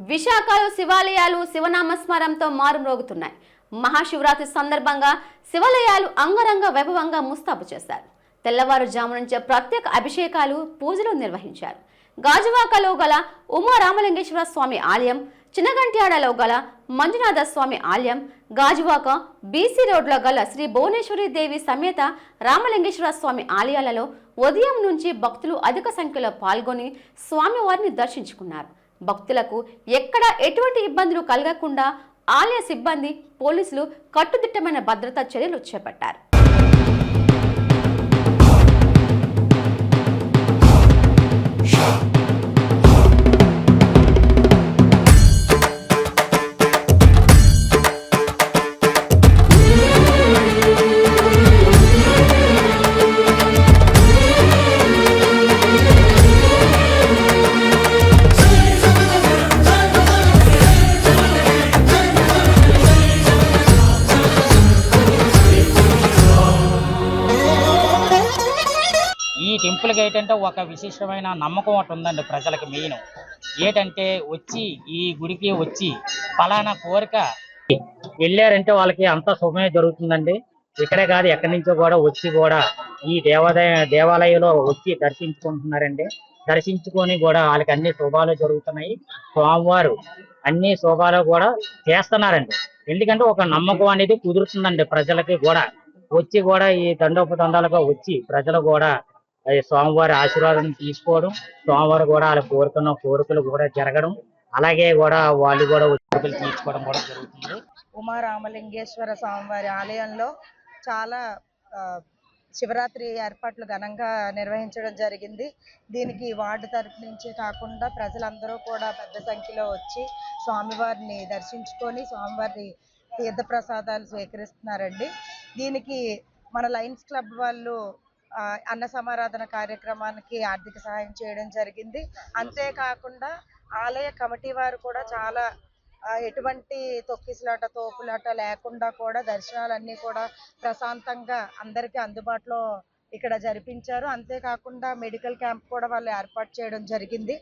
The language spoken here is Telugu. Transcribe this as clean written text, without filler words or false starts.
విశాఖలో శివాలయాలు శివనామస్మరంతో మారుమ్రోగుతున్నాయి. మహాశివరాత్రి సందర్భంగా శివాలయాలు అంగరంగ వైభవంగా ముస్తాబు చేశారు. తెల్లవారుజాము నుంచే ప్రత్యేక అభిషేకాలు, పూజలు నిర్వహించారు. గాజువాకలో గల ఉమారామలింగేశ్వర స్వామి ఆలయం, చిన్నగంట్యాడలో గల మంజునాథ స్వామి ఆలయం, గాజువాక బీసీ రోడ్లో గల శ్రీ భువనేశ్వరి దేవి సమేత రామలింగేశ్వర స్వామి ఆలయాలలో ఉదయం నుంచి భక్తులు అధిక సంఖ్యలో పాల్గొని స్వామివారిని దర్శించుకున్నారు. భక్తులకు ఎక్కడా ఎటువంటి ఇబ్బందులు కలగకుండా ఆలయ సిబ్బంది, పోలీసులు కట్టుదిట్టమైన భద్రతా చర్యలు చేపట్టారు. ఈ టెంపుల్కి ఏంటంటే ఒక విశేషమైన నమ్మకం ఒకటి ఉందండి ప్రజలకి. మెయిన్ ఏంటంటే వచ్చి ఈ గుడికి వచ్చి ఫలానా కోరిక వెళ్ళారంటే వాళ్ళకి అంత శుభమే జరుగుతుందండి. ఇక్కడే కాదు ఎక్కడి నుంచో కూడా వచ్చి కూడా ఈ దేవాలయంలో వచ్చి దర్శించుకుంటున్నారండి. దర్శించుకొని కూడా వాళ్ళకి అన్ని శుభాలు జరుగుతున్నాయి. స్వామివారు అన్ని శుభాలు కూడా చేస్తున్నారండి. ఎందుకంటే ఒక నమ్మకం అనేది కుదురుతుందండి ప్రజలకి కూడా. వచ్చి కూడా ఈ దండోపదండాలుగా వచ్చి ప్రజలు కూడా స్వామివారి ఆశీర్వాదం తీసుకోవడం, స్వామివారు కూడా వాళ్ళ కోరుకున్న కోరికలు కూడా జరగడం, అలాగే కూడా వాళ్ళు కూడా కోరికలు తీర్చుకోవడం కూడా జరుగుతుంది. ఉమారామలింగేశ్వర స్వామివారి ఆలయంలో చాలా శివరాత్రి ఏర్పాట్లు ఘనంగా నిర్వహించడం జరిగింది. దీనికి వార్డు తరపు నుంచి కాకుండా ప్రజలందరూ కూడా పెద్ద సంఖ్యలో వచ్చి స్వామివారిని దర్శించుకొని స్వామివారి తీర్థప్రసాదాలు స్వీకరిస్తున్నారండి. దీనికి మన లయన్స్ క్లబ్ వాళ్ళు అన్న సమారాధన కార్యక్రమానికి ఆర్థిక సహాయం చేయడం జరిగింది. అంతేకాకుండా ఆలయ కమిటీ వారు కూడా చాలా ఎటువంటి తొక్కిసలాట, తోపులాట లేకుండా కూడా దర్శనాలన్నీ కూడా ప్రశాంతంగా అందరికీ అందుబాటులో ఇక్కడ జరిపించారు. అంతేకాకుండా మెడికల్ క్యాంప్ కూడా వాళ్ళు ఏర్పాటు చేయడం జరిగింది.